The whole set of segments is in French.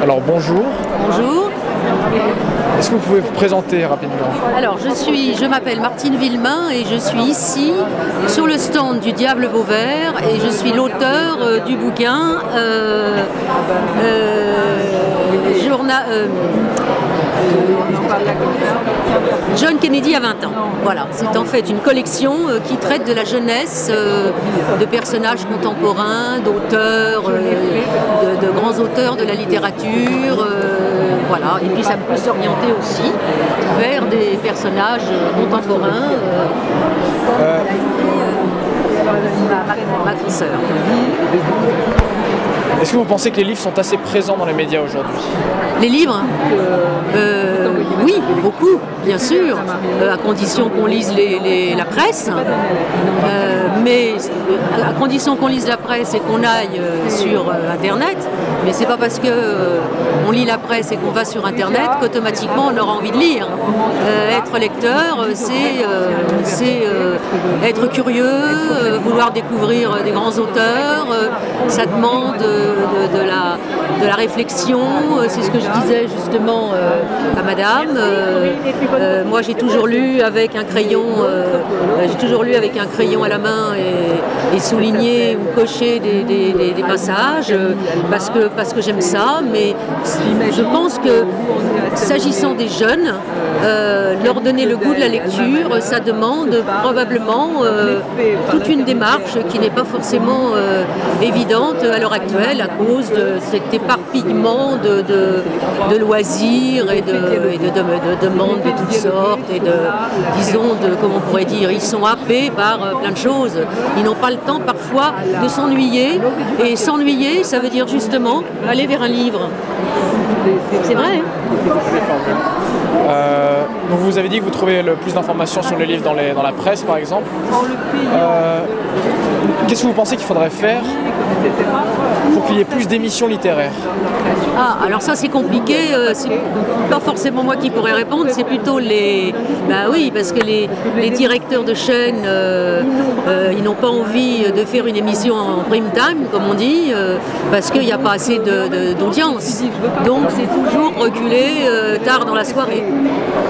Alors bonjour. Bonjour. Est-ce que vous pouvez vous présenter rapidement? Alors je m'appelle Martine Villemain et je suis ici sur le stand du Diable Vauvert et je suis l'auteur du bouquin John Kennedy à 20 ans. Voilà, c'est en fait une collection qui traite de la jeunesse de personnages contemporains, d'auteurs, de grands auteurs de la littérature. Voilà, et puis ça peut s'orienter aussi vers des personnages contemporains. Ma sœur. Est-ce que vous pensez que les livres sont assez présents dans les médias aujourd'hui? Les livres oui, beaucoup, bien sûr, à condition qu'on lise la presse. Mais à condition qu'on lise la presse et qu'on aille sur Internet. Mais c'est pas parce que on lit la presse et qu'on va sur Internet qu'automatiquement on aura envie de lire. Être lecteur, c'est être curieux, vouloir découvrir des grands auteurs. Ça demande de la réflexion. C'est ce que je disais justement à Madame. Moi, j'ai toujours lu avec un crayon. À la main et souligner ou cocher des passages parce que j'aime ça, mais je pense que s'agissant des jeunes, leur donner le goût de la lecture, ça demande probablement toute une démarche qui n'est pas forcément évidente à l'heure actuelle à cause de cet éparpillement de loisirs et de demandes de toutes sortes et comment on pourrait dire, ils sont happés par plein de choses. Ils n'ont pas le temps parfois de s'ennuyer. Et s'ennuyer, ça veut dire justement aller vers un livre. C'est vrai. Donc vous avez dit que vous trouvez le plus d'informations sur les livres dans la presse, par exemple. Qu'est-ce que vous pensez qu'il faudrait faire pour qu'il y ait plus d'émissions littéraires? Alors ça c'est compliqué, c'est pas forcément moi qui pourrais répondre, c'est plutôt les... oui, parce que les directeurs de chaînes, ils n'ont pas envie de faire une émission en prime time, comme on dit, parce qu'il n'y a pas assez d'audience. Donc c'est toujours reculé tard dans la soirée.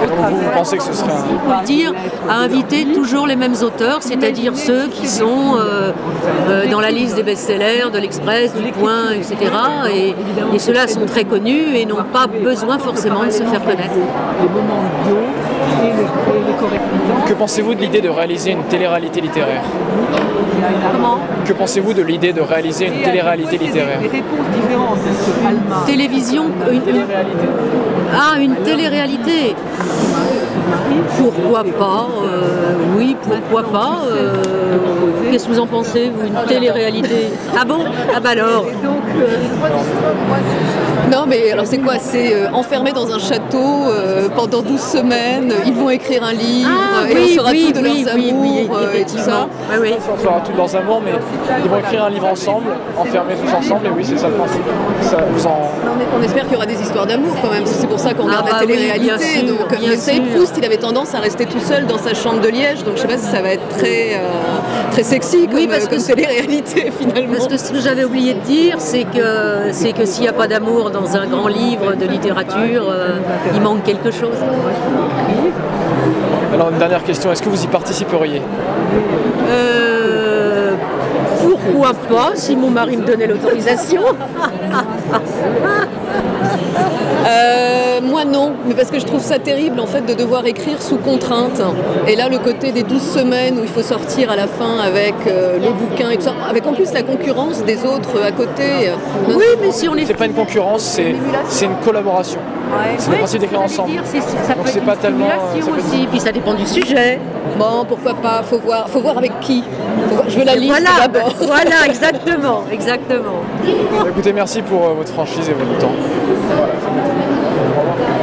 Donc vous pensez que ce serait il faut le dire, à inviter toujours les mêmes auteurs, c'est-à-dire ceux qui sont dans la liste des best-sellers, de l'Express, du Point, etc. Et ceux-là sont très connus et n'ont pas besoin forcément de se faire connaître. Que pensez-vous de l'idée de réaliser une télé-réalité littéraire? Comment? Que pensez-vous de l'idée de réaliser une télé-réalité littéraire? Télévision, une télé-réalité. Pourquoi pas? Oui, pourquoi pas? Qu'est-ce que vous en pensez, vous, une télé-réalité? Ah bon? Ah bah alors. Non mais alors c'est quoi? C'est enfermé dans un château pendant 12 semaines, ils vont écrire un livre et on saura tout de leurs amours et tout ça. Oui. On saura tout de leurs amours, mais ils vont écrire un livre ensemble, enfermés tous ensemble, et oui, c'est ça le principe. Non, mais on espère qu'il y aura des histoires d'amour quand même, c'est pour ça qu'on a la télé-réalité. Mais Proust, il avait tendance à rester tout seul dans sa chambre de Liège, donc je sais pas si ça va être très sexy comme télé-réalité finalement. Parce que ce que j'avais oublié de dire, c'est que s'il n'y a pas d'amour dans un grand livre de littérature, il manque quelque chose. Alors une dernière question, est-ce que vous y participeriez? Pourquoi pas, si mon mari me donnait l'autorisation? Moi non, mais parce que je trouve ça terrible en fait de devoir écrire sous contrainte. Et là le côté des 12 semaines où il faut sortir à la fin avec le bouquin et tout ça, avec en plus la concurrence des autres à côté. Oui, mais si on est... C'est pas une concurrence, c'est une collaboration. C'est le principe d'écrire ensemble. Donc c'est pas tellement... aussi, puis ça dépend du sujet. Bon, pourquoi pas, faut voir avec qui. Je veux la liste d'abord. Voilà, exactement. Écoutez, merci pour votre franchise et votre temps. Au revoir.